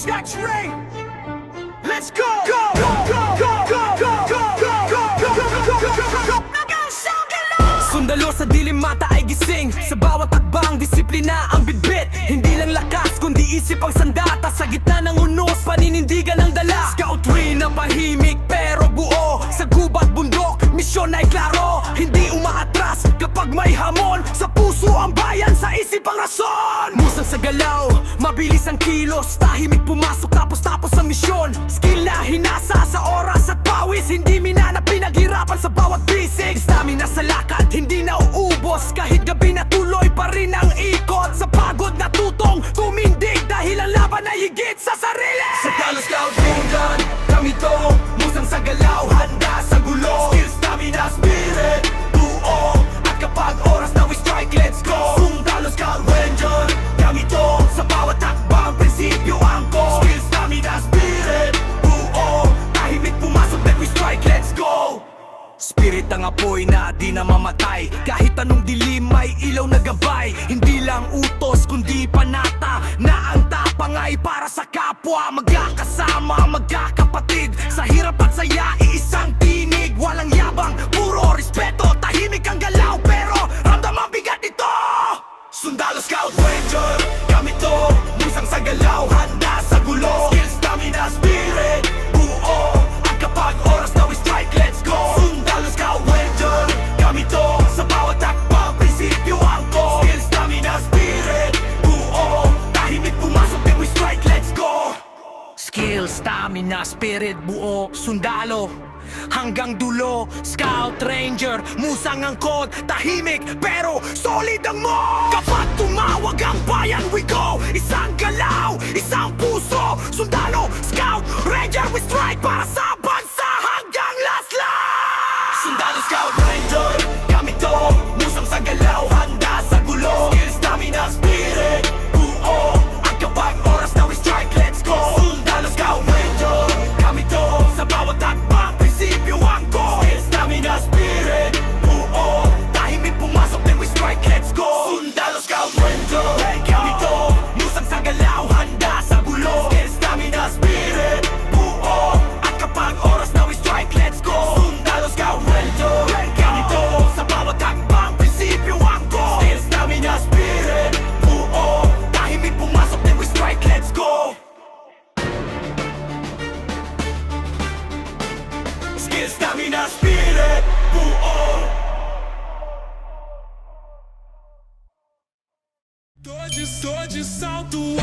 Next ring. Let's go. Go. Go. Go. Go. Go. Go. Go. Go. Go. Go. Sundalo sa dilim mata ay gising. Sa bawat takbang disiplina ang bitbit. Hindi lang lakas kundi isip ang sandata. Sa gitna ng unos paninindigan ang dala. Scout ring na pahimik pero buo. Sa gubat bundok misyon ay klaro. Hindi umaatras kapag may hamon. Sa puso ang bayan, sa isip ang rason. Musang sa galaw, mabilis ang kilos. Tahimik pumasok tapos ang misyon. Skill na hinasa sa oras at pawis. Hindi minana pinaghirapan sa bawat bisig. Stamina sa lakad, hindi na uubos. Kahit gabi na tuloy pa rin ang ikot. Sa pagod na tutong tumindig dahil ang laban ay higit sa sarili. Sa Talo Scout Ranger, kami to. Musang sa galaw, handa sa gulo. Skill, stamina, spirit, buo. At kapag oras na we strike, let's go. Talo Scout Ranger, kami to. Sa bawat takbang, prinsipyo angko. Skill, stamina, spirit, buo. Tahimik pumasok, let we strike, let's go. Spirit ang apoy na di na mamatay. Kahit anong dilim may ilaw na gabay. Hindi lang utos kundi panata. Na ang tapang ay para sa kapwa. Magkakasama, magkakapatid. Sa hirap at saya, iisang tinig. Walang yabang, puro respeto. Tahimik ang galaw pero ramdam ang bigat nito. Sundalo Scout Ranger, kami to. Musang sa galaw, handa sa gulo. Skill, stamina, spirit, buo. At kapag oras na we strike, let's go. Sundalo Scout Ranger, kami to. Sa bawat takbang, prinsipyo angko. Skill, stamina, spirit, buo. Tahimik pumasok, then we strike, let's go. Skill, stamina, spirit, buo. Sundalo hanggang dulo. Scout Ranger, musang angkot. Tahimik pero solid ang mo. Kapag tumawag ang bayan, we go. Isang galaw, isang puso. Sundalo, Scout Ranger, we strike para sa bansa hanggang last life. Sundalo Scout Ranger, kami to. Musang sa galaw, handa sa gulo. Skill, stamina, spirit, buo. At kapag oras na we strike, let's go. Sundalo Scout Ranger, kami to. Sa bawat takbang, prinsipyo angko. Skill, stamina, spirit, buo. Tahimik pumasok, then we strike, let's go. Sundalo Scout Ranger, kami to. Musang sa galaw, handa sa gulo. Skill, stamina, spirit, buo. At kapag oras na we strike, let's go. Sundalo Scout Ranger, kami to. Sa bawat takbang, prinsipyo angko. Skill, stamina, spirit, buo. Tahimik pumasok, then we strike, let's go. Skill, stamina, spirit, buo. Tô de salto